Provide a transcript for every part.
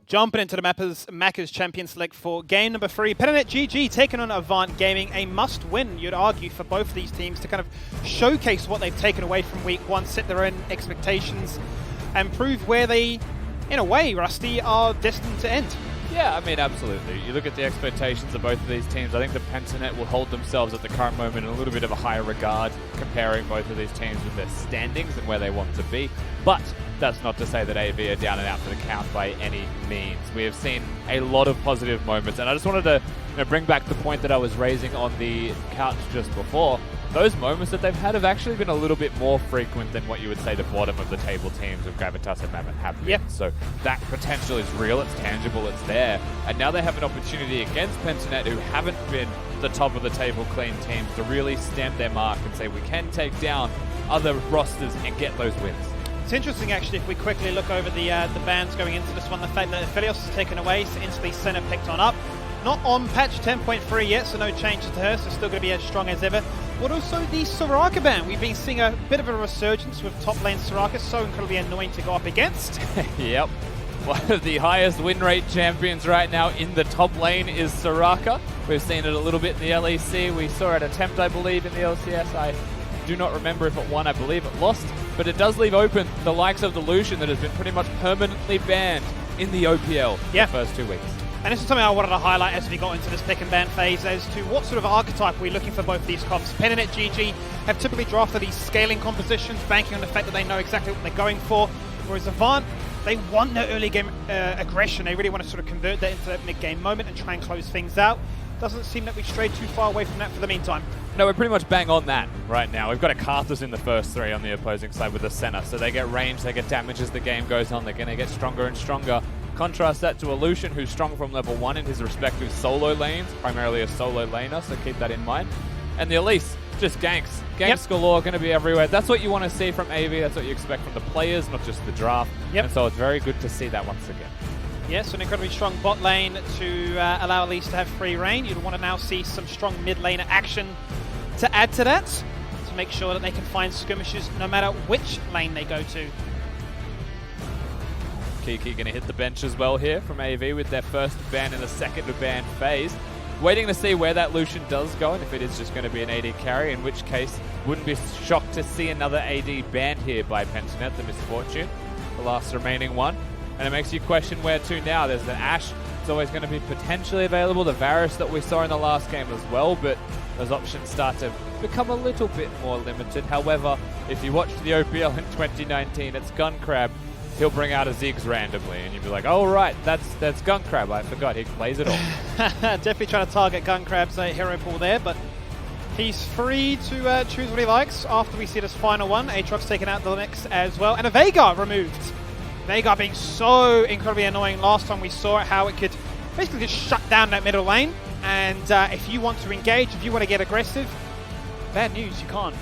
Jumping into the Macca's Champion Select for game number 3. PGG taking on Avant Gaming, a must-win, you'd argue, for both of these teams to kind of showcase what they've taken away from week 1, set their own expectations, and prove where they, in a way, Rusty, are destined to end. Yeah, I mean, absolutely. You look at the expectations of both of these teams, I think the Pentanet will hold themselves at the current moment in a little bit of a higher regard, comparing both of these teams with their standings and where they want to be. But that's not to say that AV are down and out for the count by any means. We have seen a lot of positive moments, and I just wanted to bring back the point that I was raising on the couch just before. Those moments that they've had have actually been a little bit more frequent than what you would say the bottom of the table teams of Gravitas and Mammoth have been. Yep. So that potential is real, it's tangible, it's there. And now they have an opportunity against Pentanet, who haven't been the top of the table clean teams, to really stamp their mark and say we can take down other rosters and get those wins. It's interesting, actually, if we quickly look over the bans going into this one. The fact that Aphelios is taken away, so instantly Senna picked on up. Not on patch 10.3 yet, so no changes to her, so still going to be as strong as ever. But also the Soraka ban. We've been seeing a bit of a resurgence with top lane Soraka, so incredibly annoying to go up against. Yep. One of the highest win rate champions right now in the top lane is Soraka. We've seen it a little bit in the LEC. We saw it attempt, I believe, in the LCS. I do not remember if it won. I believe it lost. But it does leave open the likes of the Lucian that has been pretty much permanently banned in the OPL the first 2 weeks. And this is something I wanted to highlight as we got into this pick and ban phase, as to what sort of archetype we're looking for both of these comps. Pentanet GG have typically drafted these scaling compositions, banking on the fact that they know exactly what they're going for, whereas Avant, they want their early game aggression. They really want to sort of convert that into that mid-game moment and try and close things out. Doesn't seem that we strayed too far away from that for the meantime. No, we're pretty much bang on that right now. We've got a Karthus in the first 3 on the opposing side with the Senna, so they get range, they get damage as the game goes on. They're going to get stronger and stronger. Contrast that to a Lucian, who's strong from level 1 in his respective solo lanes, primarily a solo laner, so keep that in mind. And the Elise, just ganks. Ganks galore, going to be everywhere. That's what you want to see from AV, that's what you expect from the players, not just the draft. And so it's very good to see that once again. Yes, an incredibly strong bot lane to allow Elise to have free reign. You'd want to now see some strong mid laner action to add to that, to make sure that they can find skirmishes no matter which lane they go to. Kiki going to hit the bench as well here from AV with their first ban in the second ban phase. Waiting to see where that Lucian does go, and if it is just going to be an AD carry, in which case wouldn't be shocked to see another AD banned here by Pentanet, the Misfortune, the last remaining one. And it makes you question where to now. There's the Ashe, it's always going to be potentially available, the Varus that we saw in the last game as well, but those options start to become a little bit more limited. However, if you watched the OPL in 2019, it's Guncrab. He'll bring out a Ziggs randomly, and you'll be like, oh, right, that's Guncrab. I forgot, he plays it all. Definitely trying to target Guncrab's hero pool there, but he's free to choose what he likes after we see this final one. Aatrox taking out the mix as well, and a Veigar removed. Veigar being so incredibly annoying. Last time we saw it, how it could basically just shut down that middle lane, and if you want to engage, if you want to get aggressive, bad news, you can't.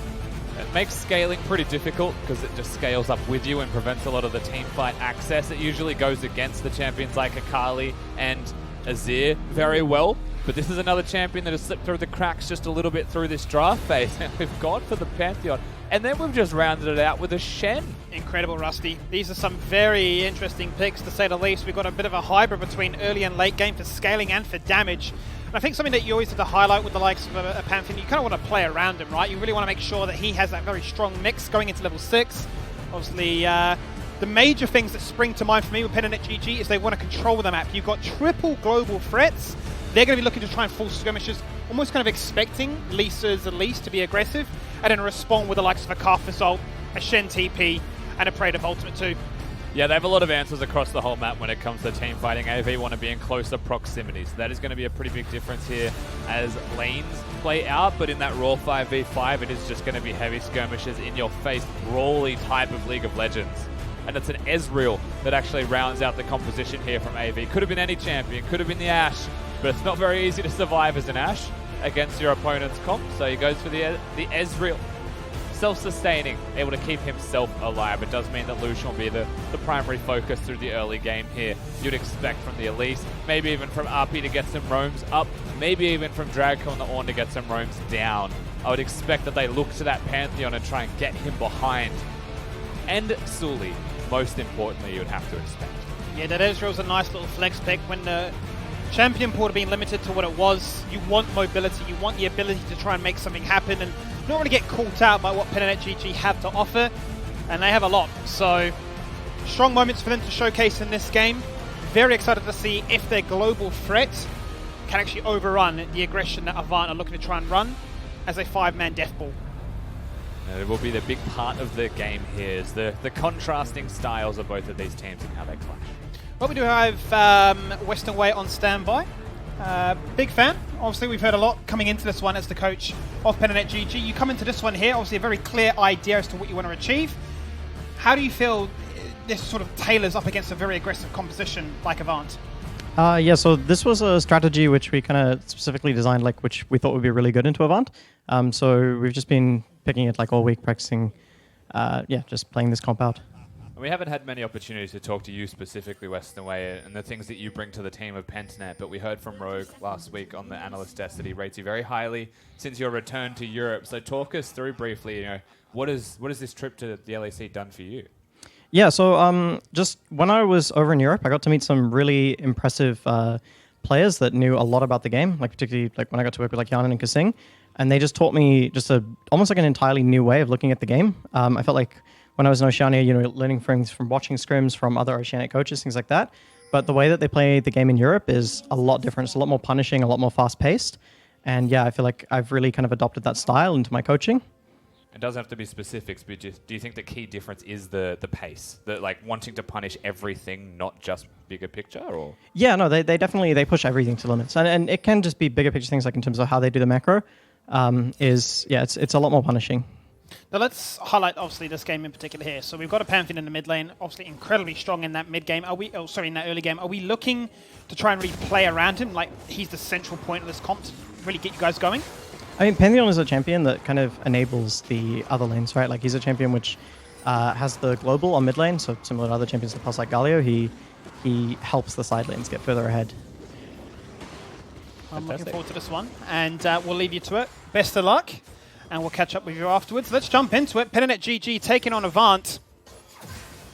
It makes scaling pretty difficult because it just scales up with you and prevents a lot of the team fight access. It usually goes against the champions like Akali and Azir very well, but this is another champion that has slipped through the cracks just a little bit through this draft phase, and we've gone for the Pantheon, and then we've just rounded it out with a Shen. Incredible, Rusty. These are some very interesting picks, to say the least. We've got a bit of a hybrid between early and late game for scaling and for damage. And I think something that you always have to highlight with the likes of a Pantheon, you kind of want to play around him, right? You really want to make sure that he has that very strong mix going into level 6. Obviously, the major things that spring to mind for me with Pentanet GG is they want to control the map. You've got triple global threats. They're going to be looking to try and force skirmishes, almost kind of expecting Lisa's Elise to be aggressive, and then respond with the likes of a Karthus ult, a Shen TP, and a Praetor Ultimate too. Yeah, they have a lot of answers across the whole map when it comes to team fighting. AV want to be in closer proximity, so that is going to be a pretty big difference here as lanes play out, but in that raw 5v5, it is just going to be heavy skirmishes in your face, brawly type of League of Legends. And it's an Ezreal that actually rounds out the composition here from AV. Could have been any champion, could have been the Ashe, but it's not very easy to survive as an Ashe against your opponent's comp, so he goes for the Ezreal. Self-sustaining, able to keep himself alive. It does mean that Lucian will be the primary focus through the early game here. You'd expect from the Elise, maybe even from RP to get some roams up, maybe even from Dragco and the Ornn to get some roams down. I would expect that they look to that Pantheon and try and get him behind. And Sully, most importantly, you would have to expect. Yeah, that Ezreal's a nice little flex pick. When the champion pool had been limited to what it was, you want mobility, you want the ability to try and make something happen and not really get caught out by what Pen and GG have to offer, and they have a lot. So, strong moments for them to showcase in this game. Very excited to see if their global threat can actually overrun the aggression that Avant are looking to try and run as a 5-man death ball. It will be the big part of the game here, is the contrasting styles of both of these teams and how they clash. Well, we do have Western Way on standby. Big fan. Obviously, we've heard a lot coming into this one as the coach of Pen&Net GG. You come into this one here, obviously a very clear idea as to what you want to achieve. How do you feel this sort of tailors up against a very aggressive composition like Avant? Yeah, so this was a strategy which we kind of specifically designed, like which we thought would be really good into Avant. So we've just been picking it like all week, practicing, just playing this comp out. We haven't had many opportunities to talk to you specifically, Western Way, and the things that you bring to the team of Pen&Net, but we heard from Rogue last week on the analyst desk that he rates you very highly since your return to Europe. So talk us through briefly, what has this trip to the LEC done for you? Yeah, so just when I was over in Europe, I got to meet some really impressive players that knew a lot about the game, like particularly like when I got to work with like Yanan and Kasing, and they just taught me just almost like an entirely new way of looking at the game. I felt like when I was in Oceania, learning things from watching scrims from other Oceanic coaches, things like that. But the way that they play the game in Europe is a lot different. It's a lot more punishing, a lot more fast-paced. And yeah, I feel like I've really kind of adopted that style into my coaching. It doesn't have to be specifics, but do you think the key difference is the pace? Like wanting to punish everything, not just bigger picture? Or Yeah, no, they definitely push everything to limits. And it can just be bigger picture things, like in terms of how they do the macro. It's a lot more punishing. Now let's highlight obviously this game in particular here. So we've got a Pantheon in the mid lane, obviously incredibly strong in that mid game. In that early game, are we looking to try and really play around him? Like he's the central point of this comp to really get you guys going? I mean, Pantheon is a champion that kind of enables the other lanes, right? Like he's a champion which has the global on mid lane, so similar to other champions in the past like Galio, he helps the side lanes get further ahead. I'm looking forward to this one, and we'll leave you to it. Best of luck, and we'll catch up with you afterwards. Let's jump into it. Pen&Net GG taking on Avant.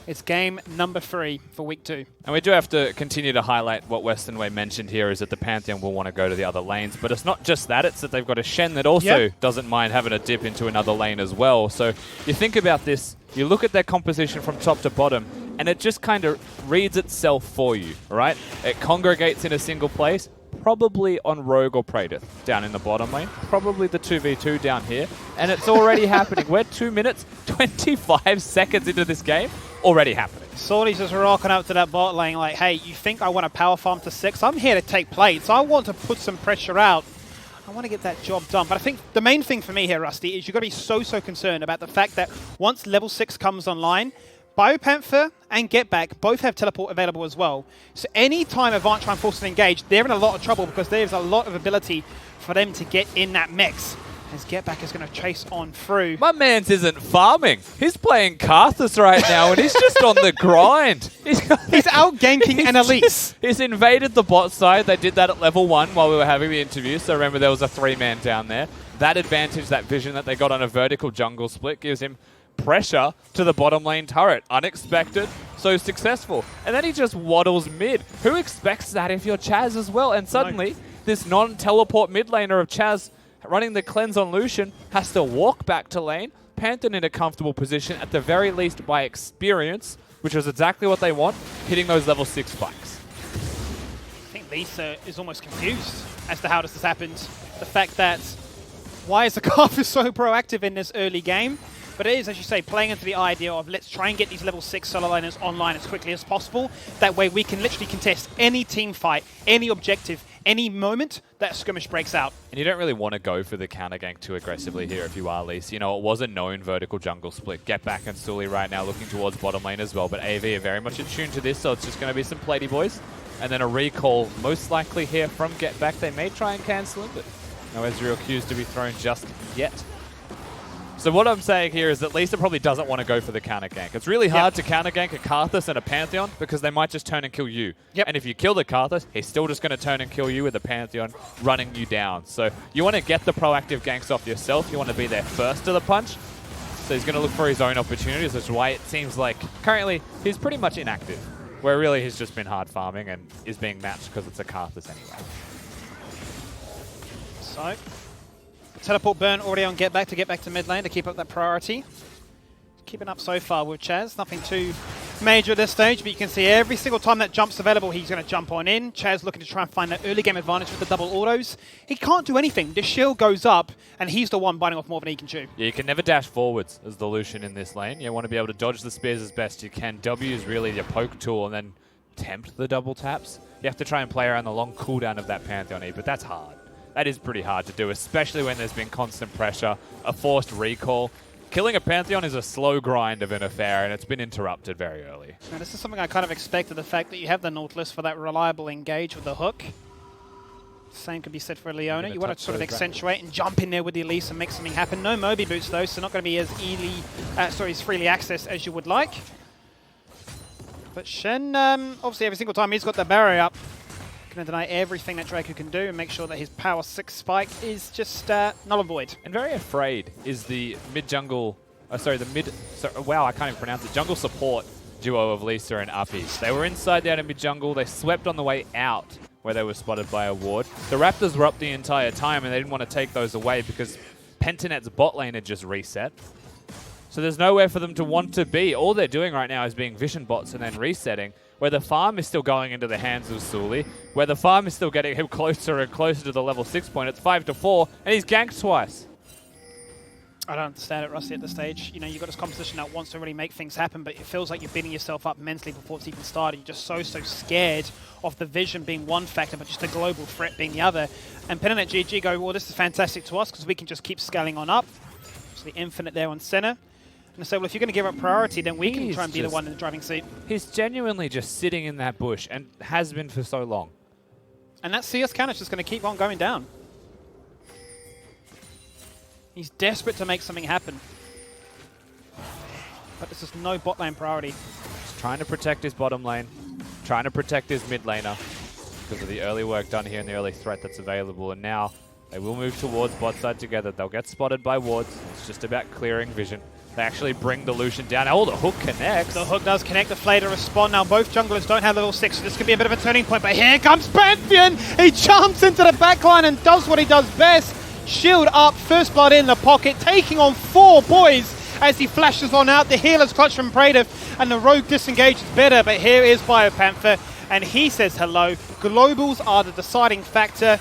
It's game number 3 for week 2. And we do have to continue to highlight what Western Way mentioned here, is that the Pantheon will want to go to the other lanes. But it's not just that, it's that they've got a Shen that also doesn't mind having a dip into another lane as well. So you think about this, you look at their composition from top to bottom, and it just kind of reads itself for you, right? It congregates in a single place, probably on Rogue or Praedyth down in the bottom lane, probably the 2v2 down here, and it's already happening. We're 2 minutes, 25 seconds into this game, already happening. Sorty's just rocking up to that bot lane like, hey, you think I want to power farm to 6? I'm here to take plates. I want to put some pressure out. I want to get that job done. But I think the main thing for me here, Rusty, is you've got to be so concerned about the fact that once level 6 comes online, Biopanther and Get Back both have teleport available as well. So any time Avant try and force an engage, they're in a lot of trouble because there's a lot of ability for them to get in that mix. As Get Back is going to chase on through. My man's isn't farming. He's playing Karthus right now, and he's just on the grind. He's out ganking an Elise. He's invaded the bot side. They did that at level 1 while we were having the interview, so remember there was a 3-man down there. That advantage, that vision that they got on a vertical jungle split gives him pressure to the bottom lane turret. Unexpected, so successful. And then he just waddles mid. Who expects that if you're Chaz as well? And suddenly, this non-teleport mid laner of Chaz running the cleanse on Lucian has to walk back to lane. Pantheon in a comfortable position, at the very least by experience, which was exactly what they want, hitting those level 6 spikes. I think Lisa is almost confused as to how this has happened. The fact that, why is the Karthus so proactive in this early game? But it is, as you say, playing into the idea of let's try and get these level 6 solo laners online as quickly as possible. That way we can literally contest any team fight, any objective, any moment that skirmish breaks out. And you don't really want to go for the counter gank too aggressively here if you are Lise. It was a known vertical jungle split. Get Back and Sully right now looking towards bottom lane as well, but AV are very much in tune to this, so it's just going to be some platey boys. And then a recall most likely here from Get Back. They may try and cancel him, but no Ezreal Qs to be thrown just yet. So what I'm saying here is that Lisa probably doesn't want to go for the counter gank. It's really hard to counter gank a Karthus and a Pantheon because they might just turn and kill you. And if you kill the Karthus, he's still just going to turn and kill you with a Pantheon running you down. So you want to get the proactive ganks off yourself. You want to be there first to the punch. So he's going to look for his own opportunities, which is why it seems like currently he's pretty much inactive. where really he's just been hard farming and is being matched because it's a Karthus anyway. So, teleport burn already on get back to mid lane to keep up that priority. Keeping up so far with Chaz. Nothing too major at this stage, but you can see every single time that jump's available, he's going to jump on in. Chaz looking to try and find that early game advantage with the double autos. He can't do anything. The shield goes up, and he's the one biting off more than he can chew. Yeah, you can never dash forwards as the Lucian in this lane. You want to be able to dodge the spears as best you can. W is really your poke tool, and then tempt the double taps. You have to try and play around the long cooldown of that Pantheon E, but that's hard. That is pretty hard to do, especially when there's been constant pressure, a forced recall. Killing a Pantheon is a slow grind of an affair, and it's been interrupted very early. Now, this is something I kind of expected, the fact that you have the Nautilus for that reliable engage with the hook. Same could be said for Leona. You want to sort of accentuate and jump in there with the Elise and make something happen. No Moby boots, though, so not going to be as as freely accessed as you would like. But Shen, obviously every single time he's got the barrier up, going to deny everything that Draco can do and make sure that his power 6 spike is just null and void. And very afraid is the mid-jungle, wow, I can't even pronounce it, jungle support duo of Lisa and Uppy. They were inside the mid-jungle, they swept on the way out where they were spotted by a ward. The Raptors were up the entire time and they didn't want to take those away because Pentanet's bot lane had just reset. So there's nowhere for them to want to be. All they're doing right now is being vision bots and then resetting, where the farm is still going into the hands of Sully, where the farm is still getting him closer and closer to the level 6 point. It's 5-4, and he's ganked twice. I don't understand it, Rusty, at this stage. You know, you've got this composition that wants to really make things happen, but it feels like you're beating yourself up mentally before it's even started. You're just so scared of the vision being one factor, but just the global threat being the other. And Pen and GG go, well, this is fantastic to us because we can just keep scaling on up. So the infinite there on center. And so, well, if you're going to give up priority, then we can try and be the one in the driving seat. He's genuinely just sitting in that bush and has been for so long. And that CS count is just going to keep on going down. He's desperate to make something happen. But this is no bot lane priority. He's trying to protect his bottom lane, trying to protect his mid laner because of the early work done here and the early threat that's available. And now they will move towards bot side together. They'll get spotted by wards. It's just about clearing vision. They actually bring the Lucian down. Oh, the hook connects. The hook does connect. The Flay to respond. Now both junglers don't have level 6, so this could be a bit of a turning point. But here comes Pantheon. He jumps into the backline and does what he does best. Shield up, first blood in the pocket, taking on 4 boys as he flashes on out. The healer's clutch from Praetor, and the rogue disengages better. But here is BioPanther, and he says hello. Globals are the deciding factor,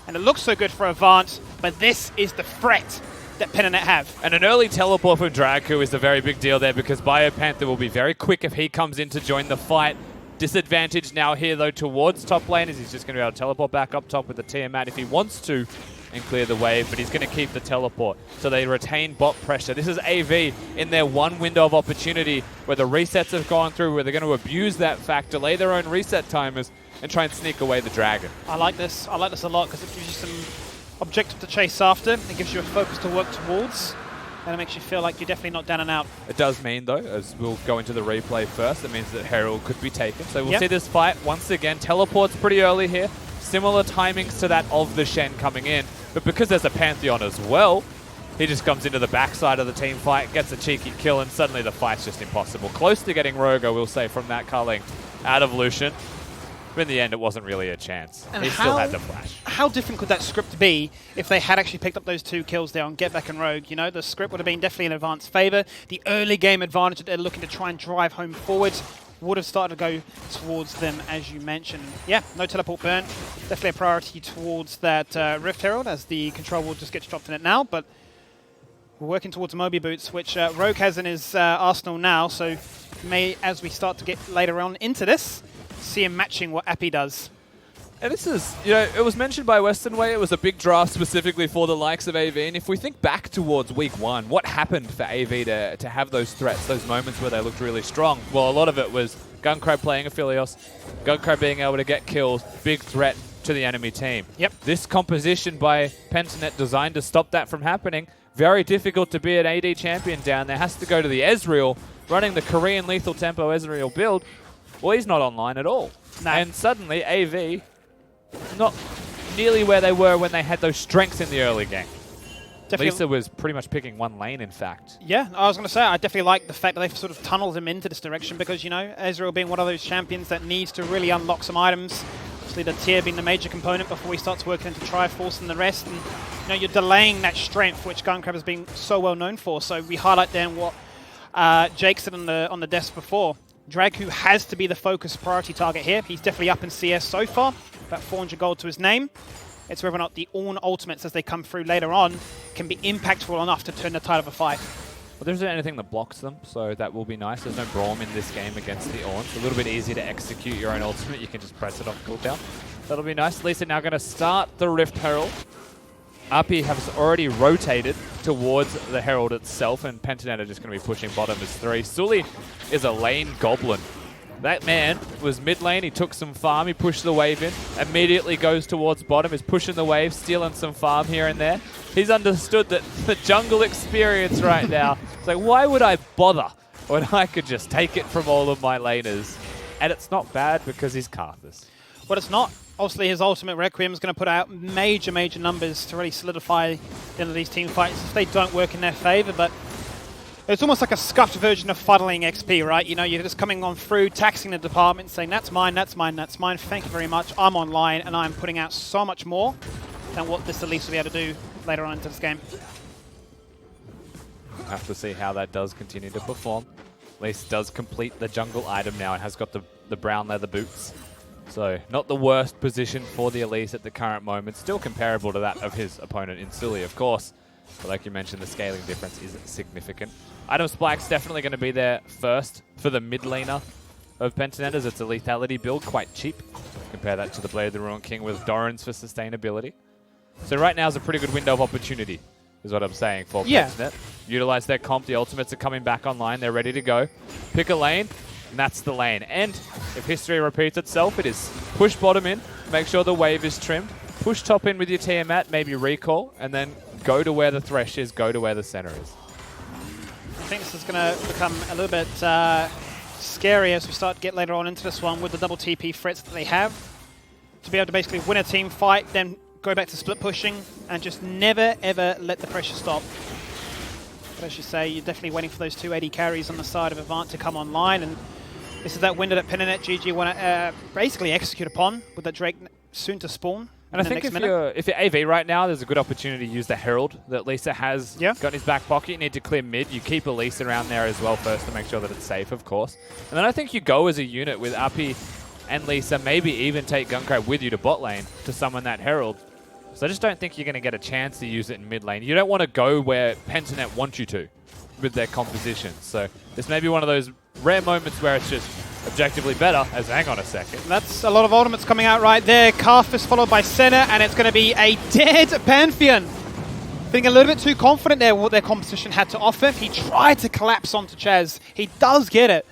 and it looks so good for Avant, but this is the threat that Pennet have. And an early teleport from Draku is a very big deal there because BioPanther will be very quick if he comes in to join the fight. Disadvantage now here though towards top lane as he's just going to be able to teleport back up top with the Tiamat if he wants to and clear the wave, but he's going to keep the teleport. So they retain bot pressure. This is AV in their one window of opportunity where the resets have gone through, where they're going to abuse that fact, delay their own reset timers, and try and sneak away the dragon. I like this. I like this a lot because it gives you some objective to chase after. It gives you a focus to work towards. And it makes you feel like you're definitely not down and out. It does mean, though, as we'll go into the replay first, it means that Herald could be taken. So we'll see this fight once again. Teleports pretty early here. Similar timings to that of the Shen coming in. But because there's a Pantheon as well, he just comes into the backside of the team fight, gets a cheeky kill, and suddenly the fight's just impossible. Close to getting Rogue, I will say, from that culling out of Lucian. But in the end, it wasn't really a chance. And he still had the flash. How different could that script be if they had actually picked up those 2 kills there on Get Back and Rogue? You know, the script would have been definitely in Advant's favor. The early game advantage that they're looking to try and drive home forward would have started to go towards them, as you mentioned. Yeah, no teleport burn. Definitely a priority towards that Rift Herald, as the control will just get dropped in it now. But we're working towards Moby Boots, which Rogue has in his arsenal now. So may, as we start to get later on into this, see him matching what Appy does. And this is, you know, it was mentioned by Western Way, it was a big draft specifically for the likes of AV. And if we think back towards week 1, what happened for AV to have those threats, those moments where they looked really strong? Well, a lot of it was Gunkrab playing Aphelios, Gunkrab being able to get kills, big threat to the enemy team. Yep. This composition by Pentanet designed to stop that from happening. Very difficult to be an AD champion down there. Has to go to the Ezreal, running the Korean lethal tempo Ezreal build. Well, he's not online at all. No. And suddenly, AV, not nearly where they were when they had those strengths in the early game. Definitely. Lisa was pretty much picking one lane, in fact. Yeah, I was going to say, I definitely like the fact that they've sort of tunneled him into this direction because, you know, Ezreal being one of those champions that needs to really unlock some items. Obviously, the tier being the major component before he starts working into Triforce and the rest. And, you know, you're delaying that strength, which Gunkrab has been so well known for. So we highlight then what Jake said on the desk before. Dragu has to be the focus priority target here. He's definitely up in CS so far, about 400 gold to his name. It's whether or not the Ornn ultimates as they come through later on can be impactful enough to turn the tide of a fight. Well, there isn't anything that blocks them, so that will be nice. There's no Braum in this game against the Ornn. It's a little bit easier to execute your own ultimate. You can just press it off cooldown. That'll be nice. Lisa now going to start the Rift Herald. Api has already rotated towards the Herald itself, and Pentanet are just going to be pushing bottom as 3. Sully is a lane goblin. That man was mid lane, he took some farm, he pushed the wave in, immediately goes towards bottom, is pushing the wave, stealing some farm here and there. He's understood that the jungle experience right now, it's like, why would I bother when I could just take it from all of my laners? And it's not bad because he's Karthus. But it's not. Obviously, his ultimate Requiem is going to put out major numbers to really solidify the end of these team fights if they don't work in their favor, but it's almost like a scuffed version of fuddling XP, right? You know, you're just coming on through, taxing the department, saying, that's mine, that's mine, that's mine, thank you very much, I'm online, and I'm putting out so much more than what this Elise will be able to do later on into this game. We'll have to see how that does continue to perform. Elise does complete the jungle item now and has got the brown leather boots. So, not the worst position for the Elise at the current moment. Still comparable to that of his opponent in Sully, of course. But like you mentioned, the scaling difference is significant. Item Spike's definitely going to be there first for the mid laner of Pentanet, as it's a lethality build, quite cheap. Compare that to the Blade of the Ruined King with Doran's for sustainability. So right now is a pretty good window of opportunity, is what I'm saying for Pentanet. Utilize their comp, the ultimates are coming back online, they're ready to go. Pick a lane, and that's the lane. And if history repeats itself, it is push bottom in, make sure the wave is trimmed, push top in with your Tiamat, maybe recall, and then go to where the Thresh is, go to where the center is. I think this is going to become a little bit scary as we start to get later on into this one with the double TP threats that they have. To be able to basically win a team fight, then go back to split pushing, and just never, ever let the pressure stop. But as you say, you're definitely waiting for those 280 carries on the side of Avant to come online, and this is that window that Pentanet GG want to basically execute upon with that Drake soon to spawn. And I think if you're AV right now, there's a good opportunity to use the Herald that Lisa has got in his back pocket. You need to clear mid. You keep Elise around there as well first to make sure that it's safe, of course. And then I think you go as a unit with Api and Lisa, maybe even take Gunkrab with you to bot lane to summon that Herald. So I just don't think you're going to get a chance to use it in mid lane. You don't want to go where Pentanet want you to with their composition. So this may be one of those rare moments where it's just objectively better, as hang on a second. That's a lot of ultimates coming out right there. Karthus followed by Senna, and it's going to be a dead Pantheon. Being a little bit too confident there what their composition had to offer. He tried to collapse onto Chaz. He does get it,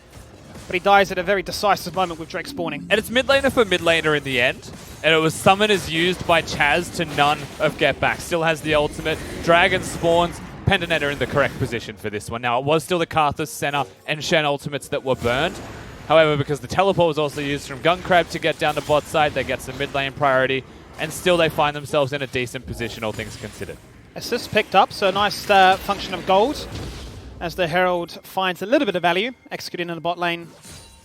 but he dies at a very decisive moment with Drake spawning. And it's mid laner for mid laner in the end. And it was summon is used by Chaz to none of Get Back. Still has the ultimate. Dragon spawns. Pentanet are in the correct position for this one. Now, it was still the Karthus, Senna, and Shen ultimates that were burned. However, because the teleport was also used from Gunkrab to get down to bot side, they get some mid lane priority, and still they find themselves in a decent position, all things considered. Assists picked up, so a nice function of gold as the Herald finds a little bit of value, executing in the bot lane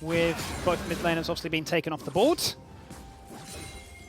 with both mid laners obviously being taken off the board.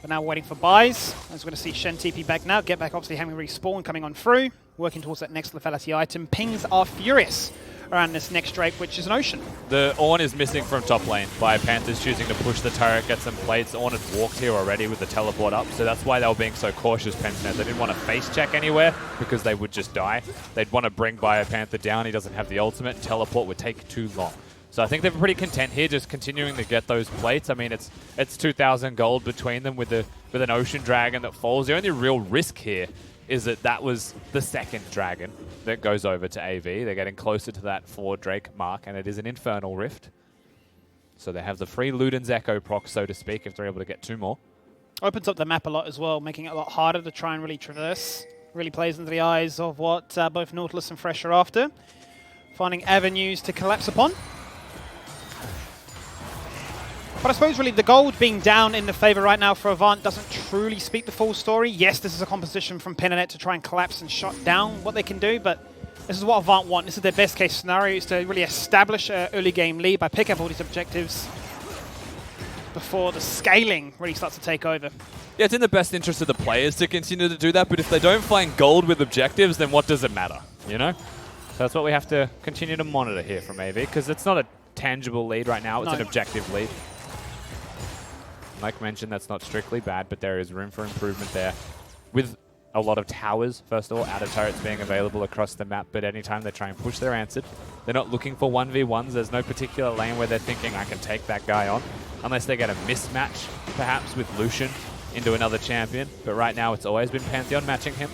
But now waiting for buys, as we're going to see Shen TP back now. Get Back obviously having respawn coming on through, working towards that next lethality item. Pings are furious around this next Drake, which is an Ocean. The Ornn is missing from top lane by Panthers choosing to push the turret, get some plates. Ornn had walked here already with the teleport up, so that's why they were being so cautious, Pentanet. They didn't want to face check anywhere because they would just die. They'd want to bring Biopanther down. He doesn't have the ultimate. Teleport would take too long. So I think they're pretty content here, just continuing to get those plates. I mean, it's 2,000 gold between them with an Ocean Dragon that falls. The only real risk here is that was the second dragon that goes over to AV. They're getting closer to that 4 Drake mark, and it is an Infernal Rift. So they have the free Luden's Echo proc, so to speak, if they're able to get 2 more. Opens up the map a lot as well, making it a lot harder to try and really traverse. Really plays into the eyes of what both Nautilus and Fresh are after. Finding avenues to collapse upon. But I suppose really the gold being down in the favor right now for Avant doesn't truly speak the full story. Yes, this is a composition from Pinanet to try and collapse and shut down what they can do, but this is what Avant want. This is their best case scenario, is to really establish an early game lead by picking up all these objectives before the scaling really starts to take over. Yeah, it's in the best interest of the players to continue to do that, but if they don't find gold with objectives, then what does it matter, you know? So that's what we have to continue to monitor here from AV, because it's not a tangible lead right now, it's an objective lead. Like mentioned, that's not strictly bad, but there is room for improvement there. With a lot of towers, first of all, outer turrets being available across the map, but anytime they try and push, they're answered. They're not looking for 1v1s. There's no particular lane where they're thinking, I can take that guy on, unless they get a mismatch, perhaps, with Lucian into another champion. But right now, it's always been Pantheon matching him.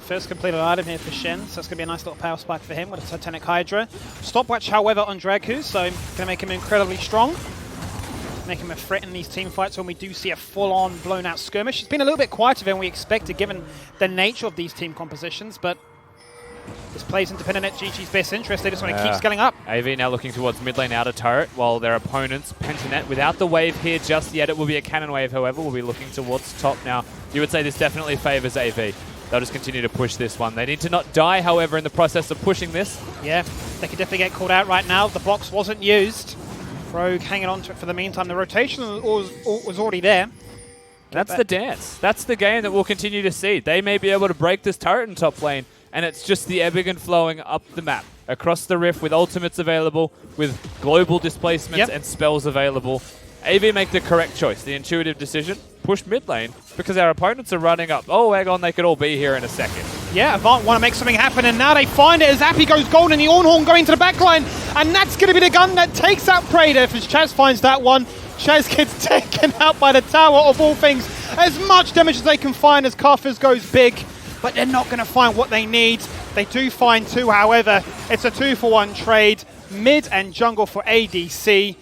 First completed item here for Shen, so it's going to be a nice little power spike for him with a Titanic Hydra. Stopwatch, however, on Dragku, so going to make him incredibly strong. Make him a threat in these team fights when we do see a full-on, blown-out skirmish. It's been a little bit quieter than we expected, given the nature of these team compositions, but this plays into Pinanet GG's best interest. They just want to keep scaling up. AV now looking towards mid lane outer turret, while their opponents, Pentanet, without the wave here just yet. It will be a cannon wave, however. We'll be looking towards top now. You would say this definitely favors AV. They'll just continue to push this one. They need to not die, however, in the process of pushing this. Yeah, they could definitely get called out right now. The box wasn't used. Rogue hanging on to it for the meantime. The rotation was already there. That's the dance. That's the game that we'll continue to see. They may be able to break this turret in top lane, and it's just the ebbing and flowing up the map, across the rift with ultimates available, with global displacements and spells available. AV make the correct choice, the intuitive decision, push mid lane, because our opponents are running up. Oh, Aegon, they could all be here in a second. Yeah, Avant want to make something happen, and now they find it as Appy goes gold and the Ornhorn going to the backline, and that's going to be the gun that takes out Praetor. As Chaz finds that one, Chaz gets taken out by the tower of all things. As much damage as they can find as Karthus goes big, but they're not going to find what they need. They do find two, however. It's a 2-for-1 trade, mid and jungle for ADC.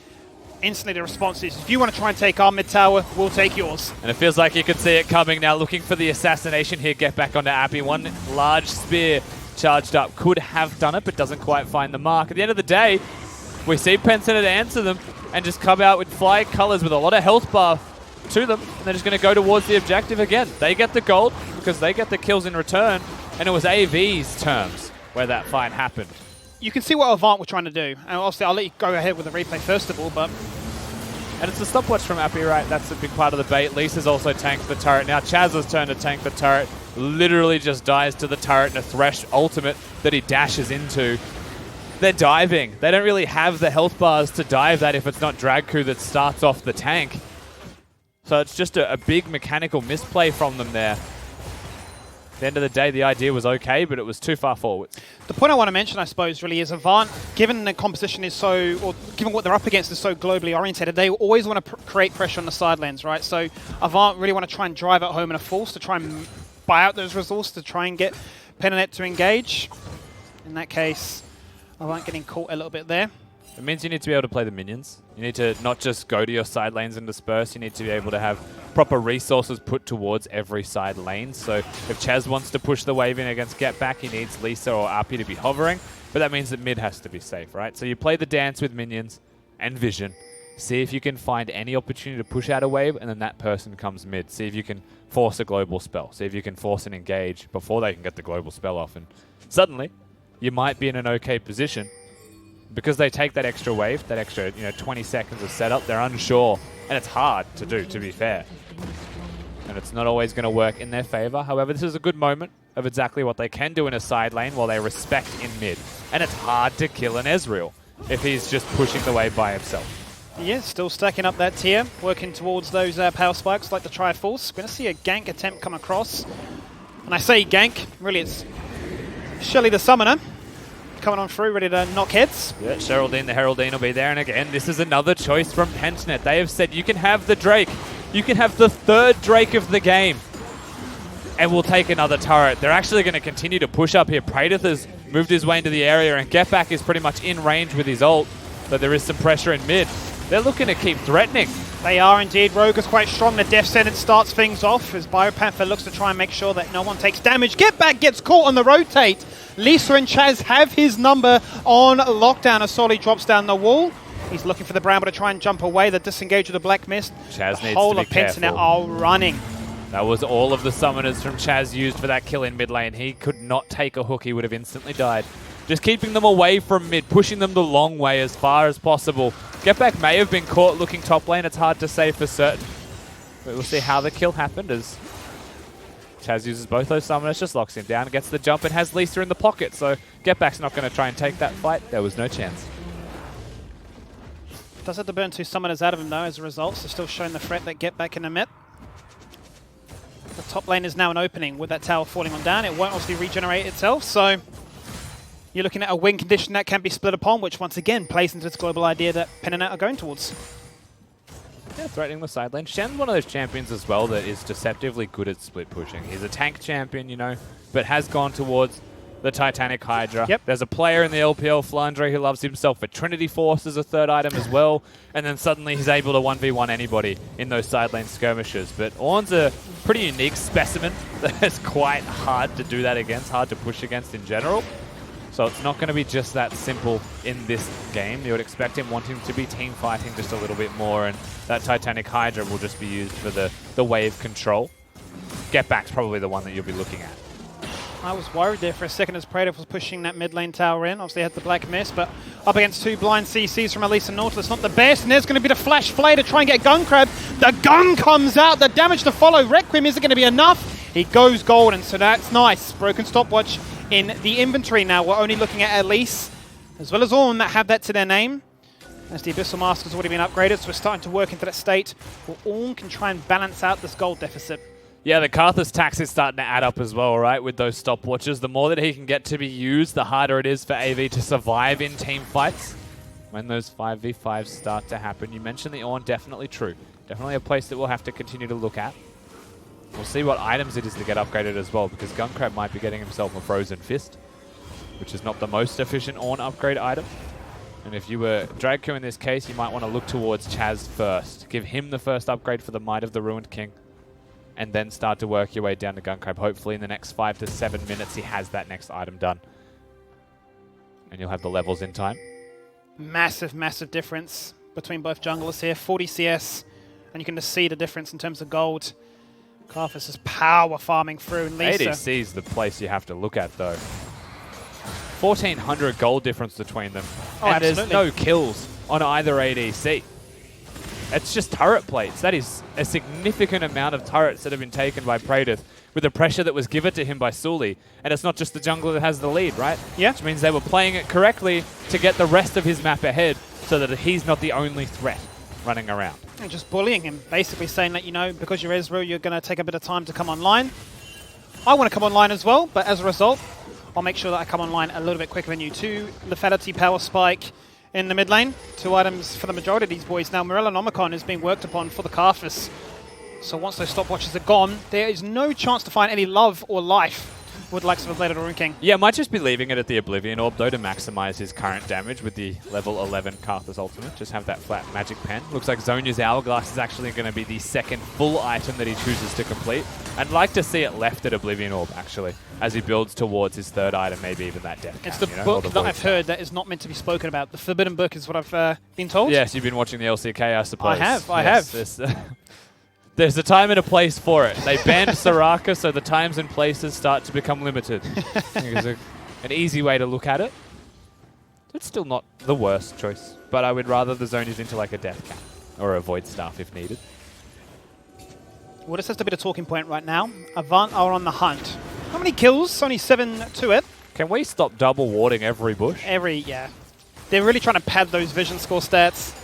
Instantly the response is, if you want to try and take our mid tower, we'll take yours. And it feels like you can see it coming now, looking for the assassination here, get back onto Appy. One large spear charged up, could have done it, but doesn't quite find the mark. At the end of the day, we see Pentanet answer them and just come out with flying colors with a lot of health bar to them, and they're just going to go towards the objective again. They get the gold because they get the kills in return, and it was AV's terms where that fight happened. You can see what Avant were trying to do, and obviously I'll let you go ahead with the replay first of all, but... And it's the stopwatch from Appy, right? That's a big part of the bait. Lisa's also tanked the turret. Now Chaz's turn to tank the turret. Literally just dies to the turret in a Thresh ultimate that he dashes into. They're diving. They don't really have the health bars to dive that if it's not Dragku that starts off the tank. So it's just a big mechanical misplay from them there. At the end of the day, the idea was okay, but it was too far forward. The point I want to mention, I suppose, really is Avant, given the composition is so, or given what they're up against is so globally oriented, they always want to create pressure on the sidelines, right? So Avant really want to try and drive it home in a force to try and buy out those resources to try and get Pinanet to engage. In that case, Avant getting caught a little bit there. It means you need to be able to play the minions. You need to not just go to your side lanes and disperse. You need to be able to have proper resources put towards every side lane. So if Chaz wants to push the wave in against Get Back, he needs Lisa or RP to be hovering. But that means that mid has to be safe, right? So you play the dance with minions and vision. See if you can find any opportunity to push out a wave, and then that person comes mid. See if you can force a global spell. See if you can force an engage before they can get the global spell off. And suddenly, you might be in an okay position. Because they take that extra wave, that extra 20 seconds of setup, they're unsure. And it's hard to do, to be fair. And it's not always going to work in their favor. However, this is a good moment of exactly what they can do in a side lane while they respect in mid. And it's hard to kill an Ezreal if he's just pushing the wave by himself. Yeah, still stacking up that tier, working towards those power spikes like the Triforce. Going to see a gank attempt come across. And I say gank, really it's Shelly the Summoner. Coming on through, ready to knock heads. Yeah, Geraldine the Heraldine will be there. And again, this is another choice from Pentanet. They have said, you can have the Drake. You can have the third Drake of the game. And we'll take another turret. They're actually going to continue to push up here. Praetor has moved his way into the area, and Get Back is pretty much in range with his ult. But there is some pressure in mid. They're looking to keep threatening. They are indeed. Rogue is quite strong. The Death Sentence starts things off as Biopanther looks to try and make sure that no one takes damage. Get Back gets caught on the rotate. Lisa and Chaz have his number on lockdown as Solly drops down the wall. He's looking for the Bramble to try and jump away. The disengage with the Black Mist. Chaz the needs whole to be of Penta now careful. are running. That was all of the summoners from Chaz used for that kill in mid lane. He could not take a hook. He would have instantly died. Just keeping them away from mid, pushing them the long way as far as possible. Get Back may have been caught looking top lane. It's hard to say for certain. But we'll see how the kill happened as Chaz uses both those summoners, just locks him down, gets the jump, and has Lisa in the pocket. So Get Back's not going to try and take that fight. There was no chance. Does have to burn 2 summoners out of him though as a result, so still showing the threat that Get Back in the mid. The top lane is now an opening with that tower falling on down. It won't obviously regenerate itself, so you're looking at a win condition that can be split upon, which once again plays into this global idea that Pen and Net are going towards. Yeah, threatening the side lane. Shen's one of those champions as well that is deceptively good at split pushing. He's a tank champion, you know, but has gone towards the Titanic Hydra. Yep. There's a player in the LPL, Flandre, who loves himself a Trinity Force as a third item as well, and then suddenly he's able to 1v1 anybody in those side lane skirmishes. But Ornn's a pretty unique specimen that's quite hard to do that against, hard to push against in general. So it's not going to be just that simple in this game. You would expect him wanting to be team fighting just a little bit more, and that Titanic Hydra will just be used for the wave control. Get Back's probably the one that you'll be looking at. I was worried there for a second as Praetor was pushing that mid lane tower in. Obviously had the Black Mist, but up against 2 blind CCs from Elise and Nautilus, not the best. And there's going to be the Flash Flay to try and get Gun Crab. The gun comes out, the damage to follow. Requiem isn't going to be enough. He goes golden, so that's nice. Broken stopwatch in the inventory now. We're only looking at Elise, as well as Ornn, that have that to their name. As the Abyssal Mask has already been upgraded, so we're starting to work into that state where Ornn can try and balance out this gold deficit. Yeah, the Karthus tax is starting to add up as well, right, with those stopwatches. The more that he can get to be used, the harder it is for AV to survive in team fights when those 5v5s start to happen. You mentioned the Ornn, definitely true. Definitely a place that we'll have to continue to look at. We'll see what items it is to get upgraded as well, because Guncrab might be getting himself a Frozen Fist, which is not the most efficient Ornn upgrade item. And if you were Dragco in this case, you might want to look towards Chaz first. Give him the first upgrade for the Might of the Ruined King, and then start to work your way down to Guncrab. Hopefully in the next 5 to 7 minutes he has that next item done. And you'll have the levels in time. Massive, massive difference between both junglers here. 40 CS, and you can just see the difference in terms of gold. Karthus is power farming through, and Lisa. ADC's the place you have to look at though. 1,400 gold difference between them. Oh, and absolutely. there's no kills on either ADC. It's just turret plates. That is a significant amount of turrets that have been taken by Praetor with the pressure that was given to him by Sully. And it's not just the jungler that has the lead, right? Yeah. Which means they were playing it correctly to get the rest of his map ahead so that he's not the only threat running around. And just bullying him, basically saying that, you know, because you're Ezreal, you're going to take a bit of time to come online. I want to come online as well, but as a result, I'll make sure that I come online a little bit quicker than you. 2 Lethality Power Spike in the mid lane. 2 items for the majority of these boys. Now, Morellonomicon is being worked upon for the Karthus. So once those stopwatches are gone, there is no chance to find any love or life with the likes of a Blade of the Ruined King. Yeah, might just be leaving it at the Oblivion Orb, though, to maximize his current damage with the level 11 Karthus ultimate. Just have that flat magic pen. Looks like Zhonya's Hourglass is actually going to be the second full item that he chooses to complete. I'd like to see it left at Oblivion Orb, actually, as he builds towards his third item, maybe even that Death It's Cap, the you know, book or the that Void I've Staff. heard that is not meant to be spoken about. The Forbidden Book is what I've been told. Yes, you've been watching the LCK, I suppose. I have. There's a time and a place for it. They banned Soraka, so the times and places start to become limited. I think it's an easy way to look at it. It's still not the worst choice, but I would rather the Zhonya's into like a Death Cap or a Void Staff if needed. Well, this has to be the talking point right now. Avant are on the hunt. How many kills? Only 7 to it. Can we stop double warding every bush? Yeah. They're really trying to pad those vision score stats.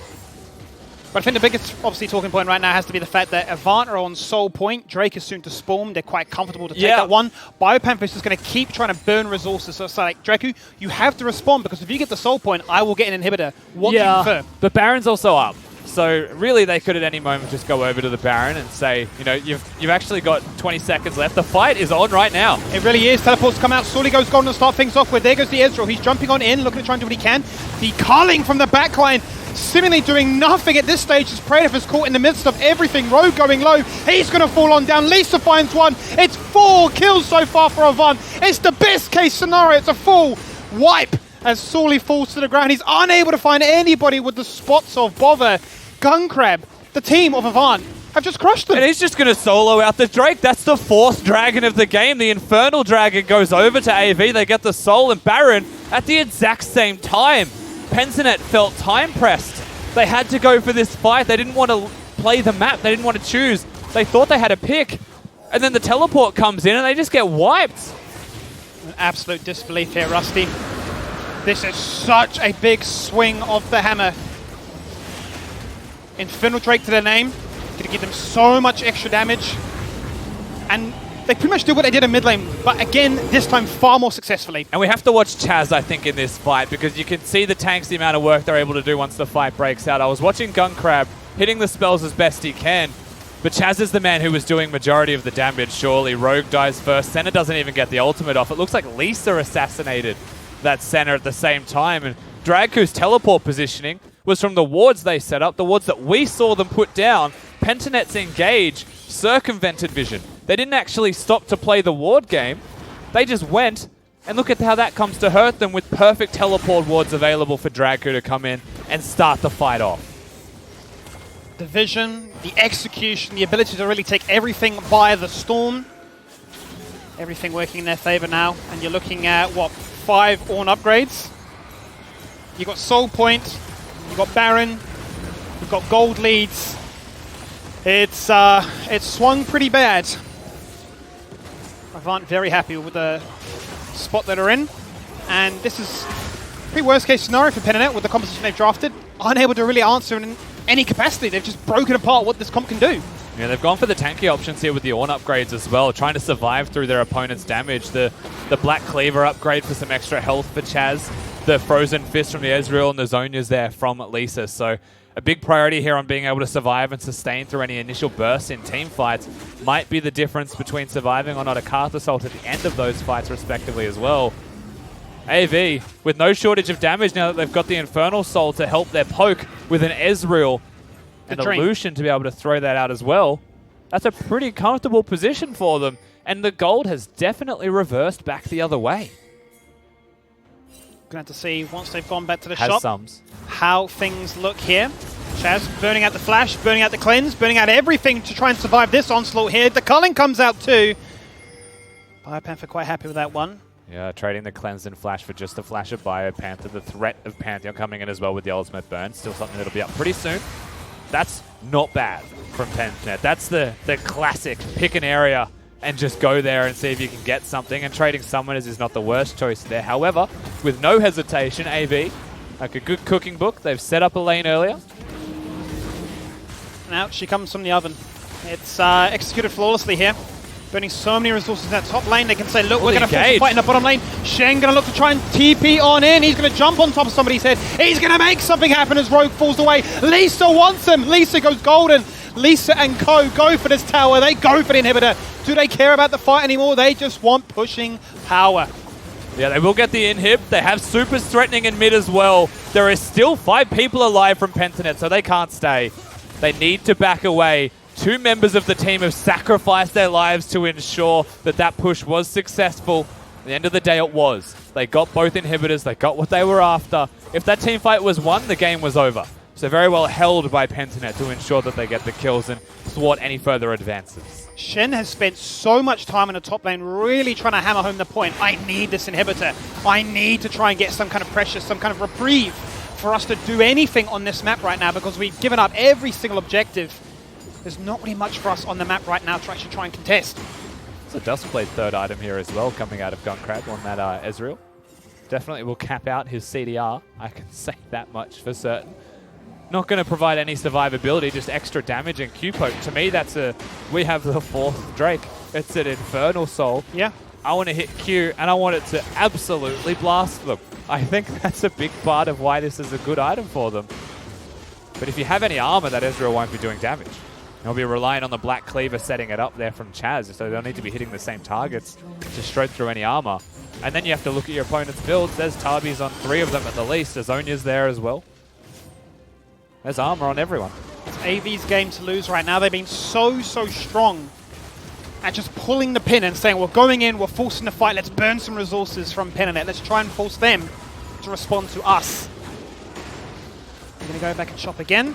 But I think the biggest, obviously, talking point right now has to be the fact that Avant are on Soul Point. Drake is soon to spawn. They're quite comfortable to take that one. Biopanther is just going to keep trying to burn resources. So it's like, Draku, you have to respond, because if you get the Soul Point, I will get an inhibitor. What do you prefer? But Baron's also up. So really, they could at any moment just go over to the Baron and say, you know, you've actually got 20 seconds left. The fight is on right now. It really is. Teleports come out. Sully goes golden to start things off with. There goes the Ezreal. He's jumping on in, looking to try and do what he can. The Carling from the backline, seemingly doing nothing at this stage as Praetor is caught in the midst of everything. Rogue going low. He's going to fall on down. Lisa finds one. It's 4 kills so far for Avant. It's the best case scenario. It's a full wipe as Sully falls to the ground. He's unable to find anybody with the spots of Bother. Gunkrab, the team of Avant, have just crushed them. And he's just going to solo out the Drake. That's the fourth dragon of the game. The Infernal Dragon goes over to AV. They get the Soul and Baron at the exact same time. Pensinet felt time pressed. They had to go for this fight. They didn't want to play the map. They didn't want to choose. They thought they had a pick. And then the teleport comes in and they just get wiped. An absolute disbelief here, Rusty. This is such a big swing of the hammer. Infernal Drake to their name. Going to give them so much extra damage. And they pretty much did what they did in mid lane, but again, this time far more successfully. And we have to watch Chaz, I think, in this fight, because you can see the tanks, the amount of work they're able to do once the fight breaks out. I was watching Gunkrab hitting the spells as best he can, but Chaz is the man who was doing majority of the damage, surely. Rogue dies first. Senna doesn't even get the ultimate off. It looks like Lisa assassinated that Senna at the same time. And Dragku's teleport positioning was from the wards they set up, the wards that we saw them put down. Pentinet's engage circumvented vision. They didn't actually stop to play the ward game. They just went, and look at how that comes to hurt them with perfect teleport wards available for Dragku to come in and start the fight off. The vision, the execution, the ability to really take everything by the storm. Everything working in their favor now. And you're looking at, what, 5 Ornn upgrades? You've got Soul Point, you've got Baron, you've got gold leads. It's swung pretty bad. Avant very happy with the spot that they're in. And this is pretty worst case scenario for Pennet with the composition they've drafted. Unable to really answer in any capacity. They've just broken apart what this comp can do. Yeah, they've gone for the tanky options here with the Ornn upgrades as well, trying to survive through their opponent's damage. The Black Cleaver upgrade for some extra health for Chaz. The Frozen Fist from the Ezreal and the Zhonya's there from Lisa. So a big priority here on being able to survive and sustain through any initial bursts in team fights might be the difference between surviving or not a Karth Assault at the end of those fights respectively as well. AV, with no shortage of damage now that they've got the Infernal Soul to help their poke with an Ezreal and a Lucian to be able to throw that out as well. That's a pretty comfortable position for them. And the gold has definitely reversed back the other way. Gonna have to see, once they've gone back to the shop, Sums. how things look here. Chaz burning out the flash, burning out the cleanse, burning out everything to try and survive this onslaught here. The culling comes out too. Biopanther quite happy with that one. Yeah, trading the cleanse and flash for just a flash of Biopanther. The threat of Pantheon coming in as well with the ultimate burn. Still something that'll be up pretty soon. That's not bad from Pensinet. That's the classic pick an area and just go there and see if you can get something. And trading summoners is not the worst choice there. However, with no hesitation, AV, like a good cooking book, they've set up a lane earlier. And out she comes from the oven. It's executed flawlessly here. Burning so many resources in that top lane. They can say, look, we're going to force a fight in the bottom lane. Shen going to look to try and TP on in. He's going to jump on top of somebody's head. He's going to make something happen as Rogue falls away. Lisa wants him. Lisa goes golden. Lisa and co go for this tower. They go for the inhibitor. Do they care about the fight anymore? They just want pushing power. Yeah, they will get the inhib. They have supers threatening in mid as well. There is still 5 people alive from Pensinet, so they can't stay. They need to back away. 2 members of the team have sacrificed their lives to ensure that that push was successful. At the end of the day, it was. They got both inhibitors. They got what they were after. If that team fight was won, the game was over. So very well held by Pensinet to ensure that they get the kills and thwart any further advances. Shen has spent so much time in the top lane really trying to hammer home the point. I need this inhibitor. I need to try and get some kind of pressure, some kind of reprieve for us to do anything on this map right now because we've given up every single objective. There's not really much for us on the map right now to actually try and contest. So Dustblade third item here as well coming out of Gunkrab on that Ezreal. Definitely will cap out his CDR. I can say that much for certain. Not going to provide any survivability, just extra damage and Q-poke. To me, we have the 4th Drake. It's an Infernal Soul. Yeah. I want to hit Q, and I want it to absolutely blast them. I think that's a big part of why this is a good item for them. But if you have any armor, that Ezreal won't be doing damage. They'll be relying on the Black Cleaver setting it up there from Chaz, so they'll need to be hitting the same targets to shred through any armor. And then you have to look at your opponent's builds. There's Tarbies on 3 of them at the least. There's Onya's there as well. There's armor on everyone. It's AV's game to lose right now. They've been so strong at just pulling the pin and saying, we're going in, we're forcing the fight, let's burn some resources from Pennet. Let's try and force them to to respond to us. We're going to go back and shop again.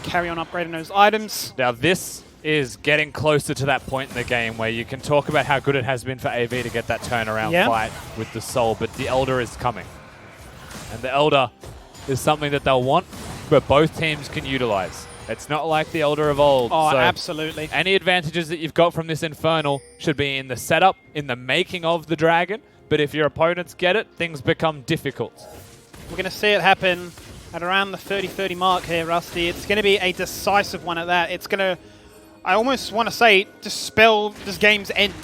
Carry on upgrading those items. Now this is getting closer to that point in the game where you can talk about how good it has been for AV to get that turnaround fight with the Soul, but the Elder is coming. And the Elder is something that they'll want, but both teams can utilize. It's not like the Elder of old. Oh, so absolutely. any advantages that you've got from this Infernal should be in the setup, in the making of the Dragon, but if your opponents get it, things become difficult. We're going to see it happen at around the 30-30 mark here, Rusty. It's going to be a decisive one at that. It's going to, I almost want to say, dispel this game's end.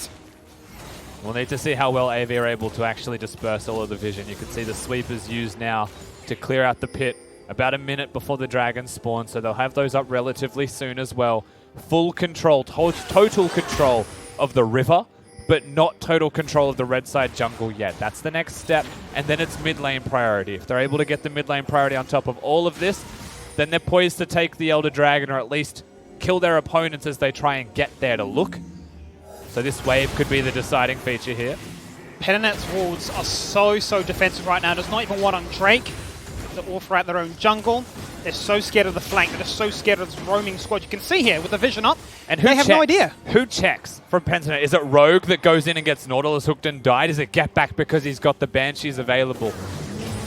We'll need to see how well AV are able to actually disperse all of the vision. You can see the sweepers used now to clear out the pit about a minute before the Dragon spawn, so they'll have those up relatively soon as well. Full control, total control of the river, but not total control of the red side jungle yet. That's the next step, and then it's mid lane priority. If they're able to get the mid lane priority on top of all of this, then they're poised to take the Elder Dragon, or at least kill their opponents as they try and get there to look. So this wave could be the deciding feature here. Petanet's wards are so defensive right now. There's not even one on Drake. They're all throughout their own jungle. They're so scared of the flank. They're so scared of this roaming squad. You can see here with the vision up, and they have no idea. Who checks from Pentanet? Is it Rogue that goes in and gets Nautilus hooked and died? Is it Get Back because he's got the Banshees available?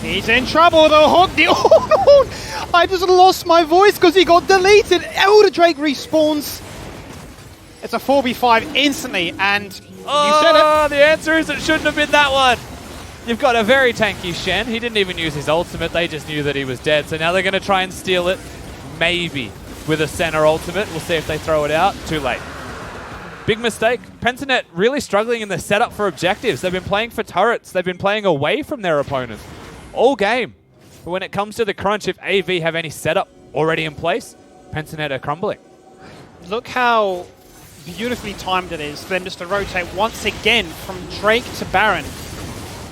He's in trouble, the hook. Oh, no. I just lost my voice because he got deleted. Elder Drake respawns. It's a 4v5 instantly, and you said it. The answer is it shouldn't have been that one. You've got a very tanky Shen. He didn't even use his ultimate. They just knew that he was dead. So now they're going to try and steal it, maybe with a center ultimate. We'll see if they throw it out. Too late. Big mistake. Pentanet really struggling in the setup for objectives. They've been playing for turrets. They've been playing away from their opponents all game. But when it comes to the crunch, if AV have any setup already in place, Pentanet are crumbling. Look how beautifully timed it is for them just to rotate once again from Drake to Baron.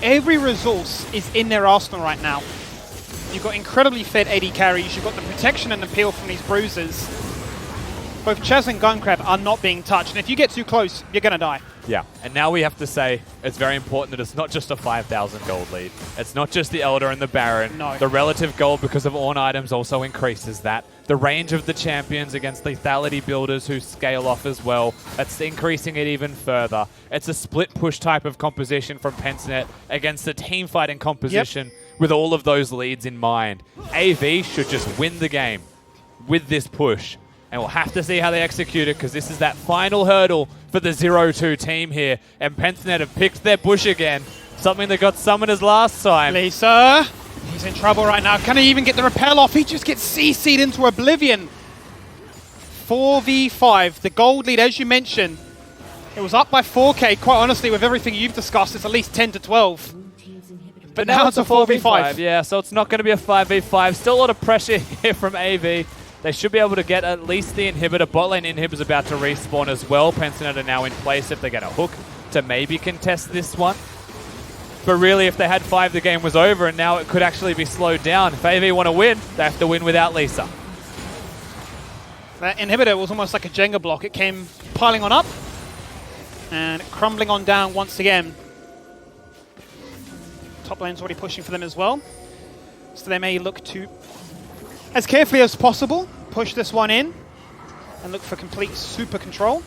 Every resource is in their arsenal right now. You've got incredibly fed AD carries, you've got the protection and the peel from these bruisers. Both Chaz and Gunkrab are not being touched, and if you get too close, you're going to die. Yeah, and now we have to say it's very important that it's not just a 5,000 gold lead. It's not just the Elder and the Baron. No. The relative gold because of Ornn items also increases that. The range of the champions against lethality builders who scale off as well, that's increasing it even further. It's a split push type of composition from Pentanet against a team fighting composition with all of those leads in mind. AV should just win the game with this push. And we'll have to see how they execute it, because this is that final hurdle for the 0-2 team here. And Pentanet have picked their bush again, something that got summoners last time. Lisa, he's in trouble right now. Can he even get the repel off? He just gets CC'd into oblivion. 4v5, the gold lead, as you mentioned, it was up by 4k. Quite honestly, with everything you've discussed, it's at least 10 to 12. But now it's a 4v5. Yeah, so it's not going to be a 5v5. Still a lot of pressure here from AV. They should be able to get at least the inhibitor. Bot lane inhibitor's about to respawn as well. Pentanet are now in place if they get a hook to maybe contest this one. But really, if they had 5, the game was over, and now it could actually be slowed down. If AV want to win, they have to win without Lisa. That inhibitor was almost like a Jenga block. It came piling on up and crumbling on down once again. Top lane's already pushing for them as well. So they may look to, as carefully as possible, push this one in and look for complete super control.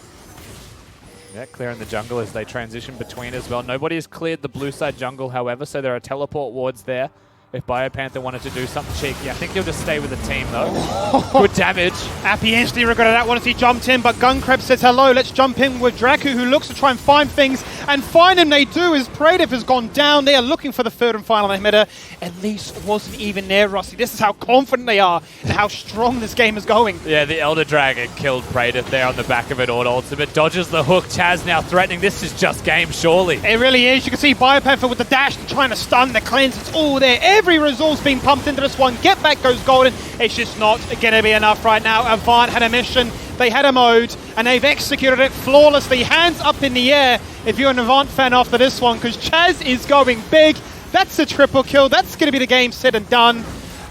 Yeah, clearing the jungle as they transition between as well. Nobody has cleared the blue side jungle, however, so there are teleport wards there. If BioPanther wanted to do something cheeky, I think he'll just stay with the team, though. Good damage. Appy instantly regretted that one as he jumped in, but Gunkrab says hello. Let's jump in with Draku, who looks to try and find things, and find him they do, as Pradev has gone down. They are looking for the third and final inhibitor. At least wasn't even there, Rusty. This is how confident they are and how strong this game is going. Yeah, the Elder Dragon killed Pradev there on the back of it. Auto ultimate dodges the hook. Chaz now threatening. This is just game, surely. It really is. You can see BioPanther with the dash, trying to stun, the cleanse. It's all there. Every resource being pumped into this one. Get back goes golden. It's just not going to be enough right now. Avant had a mission. They had a mode, and they've executed it flawlessly. Hands up in the air if you're an Avant fan after this one, because Chaz is going big. That's a triple kill. That's going to be the game said and done.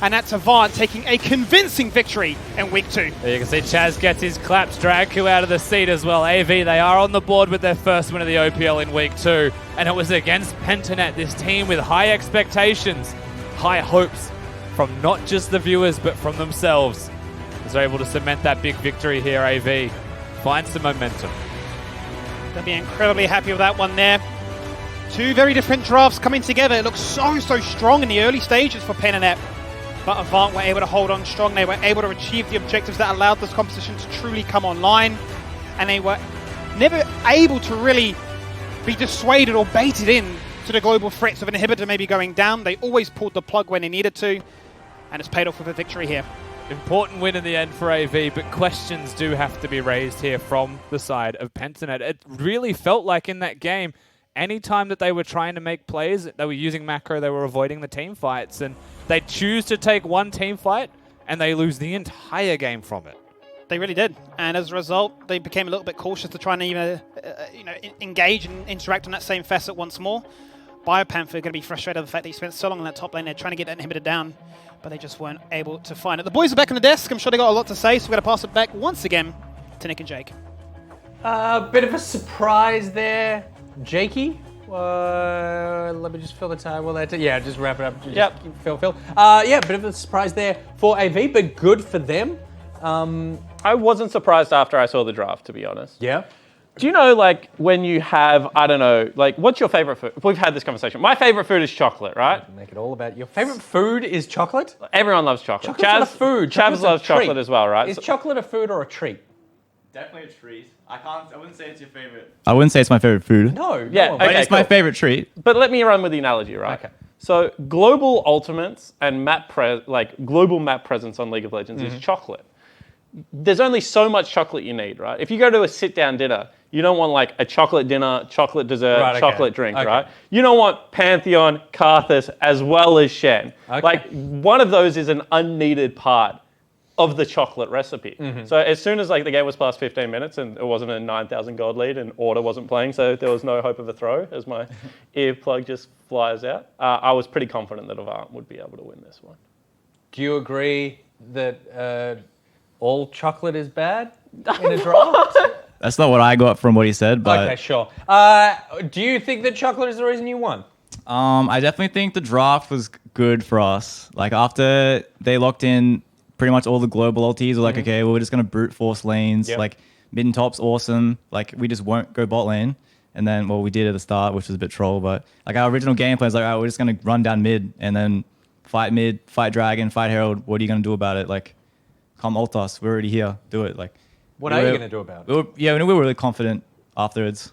and that's Avant taking a convincing victory in week 2. There you can see Chaz gets his claps, Draku out of the seat as well. AV, they are on the board with their first win of the OPL in week 2, and it was against Pentanet, this team with high expectations, high hopes from not just the viewers but from themselves. They're able to cement that big victory here, AV. Find some momentum. They'll be incredibly happy with that one there. 2 very different drafts coming together. It looks so strong in the early stages for Pentanet. But Avant were able to hold on strong. They were able to achieve the objectives that allowed this competition to truly come online. And they were never able to really be dissuaded or baited in to the global threats of an inhibitor maybe going down. They always pulled the plug when they needed to. And it's paid off with a victory here. Important win in the end for AV, but questions do have to be raised here from the side of Pentanet. It really felt like in that game, anytime that they were trying to make plays, they were using macro, they were avoiding the team fights, and they choose to take one team fight, and they lose the entire game from it. They really did, and as a result, they became a little bit cautious to try and even, engage and interact on that same facet once more. BioPanther are going to be frustrated with the fact that he spent so long on that top lane. They're trying to get that inhibitor down, but they just weren't able to find it. The boys are back on the desk. I'm sure they got a lot to say, so we're going to pass it back once again to Nick and Jake. Bit of a surprise there, Jakey. Let me just fill the time. Yeah, just wrap it up. Yep. Phil. Yeah, bit of a surprise there for AV, but good for them. I wasn't surprised after I saw the draft, to be honest. Yeah. Do you know, like, when you have, I don't know, like, what's your favorite food? We've had this conversation. My favorite food is chocolate, right? Make it all about your favorite food is chocolate? Everyone loves chocolate. Chocolate's not a food. Chavs loves chocolate as well, right? Is chocolate a food or a treat? Definitely a treat. I wouldn't say it's your favorite. I wouldn't say it's my favorite food. No. Yeah, no. okay. But it's my favorite treat. But let me run with the analogy, right? Okay. So global ultimates and global map presence on League of Legends is chocolate. There's only so much chocolate you need, right? If you go to a sit-down dinner, you don't want like a chocolate dinner, chocolate dessert, Right, okay. chocolate drink, Okay. right? You don't want Pantheon, Karthus, as well as Shen. Okay. Like, one of those is an unneeded part of the chocolate recipe. So as soon as like the game was past 15 minutes and it wasn't a 9,000 gold lead and Order wasn't playing, so there was no hope of a throw as my earplug just flies out, I was pretty confident that Avant would be able to win this one. Do you agree that all chocolate is bad in a draft? That's not what I got from what he said, but Okay, sure. Do you think that chocolate is the reason you won? I definitely think the draft was good for us. Like, after they locked in pretty much all the global ultis, we're like, okay, well, we're just going to brute force lanes. Yep. Like, mid and top's awesome. Like, we just won't go bot lane. And then, well, we did at the start, which was a bit troll, but like our original game plan is like, all right, we're just going to run down mid and then fight mid, fight Dragon, fight Herald. What are you going to do about it? Like, come ult us. We're already here. Do it. Like, What are you going to do about it? we were really confident afterwards.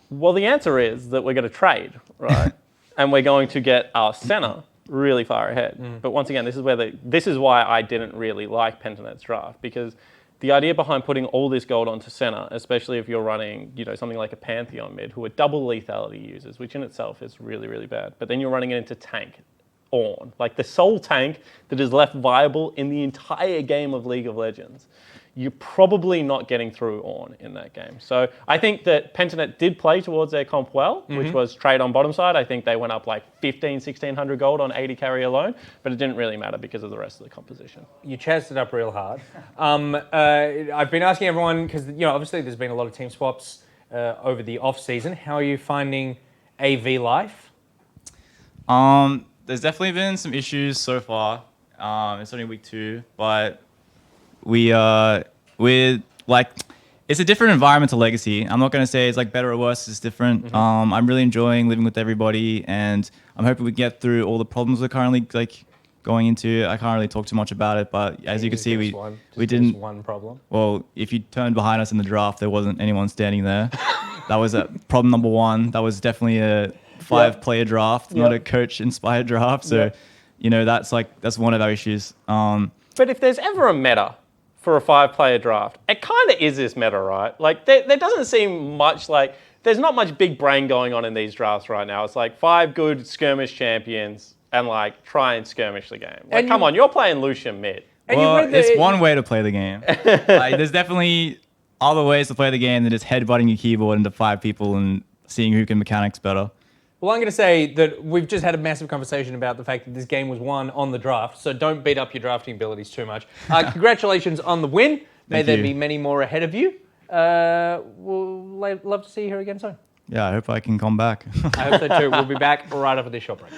Well, the answer is that we're going to trade, right? And we're going to get our center really far ahead. But once again, this is why I didn't really like Pentanet's draft, because the idea behind putting all this gold onto center, especially if you're running, something like a Pantheon mid, who are double lethality users, which in itself is really, really bad. But then you're running it into tank, Ornn, like the sole tank that is left viable in the entire game of League of Legends. You're probably not getting through Ornn in that game. So I think that Pentanet did play towards their comp well, which was trade on bottom side. I think they went up like 1,600 gold on 80 carry alone, but it didn't really matter because of the rest of the composition. You chanced it up real hard. I've been asking everyone, because obviously there's been a lot of team swaps over the off season. How are you finding AV life? There's definitely been some issues so far. It's only week 2, but we're like, it's a different environment to Legacy. I'm not going to say it's like better or worse. It's different. I'm really enjoying living with everybody, and I'm hoping we get through all the problems we're currently like going into. I can't really talk too much about it, but as you can see, we didn't. One problem. Well, if you turned behind us in the draft, there wasn't anyone standing there. That was problem number 1. That was definitely a 5-player draft, not a coach-inspired draft. So, that's one of our issues. But if there's ever a meta for a 5-player draft, it kind of is this meta, right? Like, there doesn't seem much like, there's not much big brain going on in these drafts right now. It's like 5 good skirmish champions and like try and skirmish the game. Like, come on, you're playing Lucian mid. Well, it's one way to play the game. Like, there's definitely other ways to play the game than just headbutting your keyboard into 5 people and seeing who can mechanics better. Well, I'm going to say that we've just had a massive conversation about the fact that this game was won on the draft, so don't beat up your drafting abilities too much. Congratulations on the win. May there be many more ahead of you. We'll love to see you here again soon. Yeah, I hope I can come back. I hope so too. We'll be back right after this short break.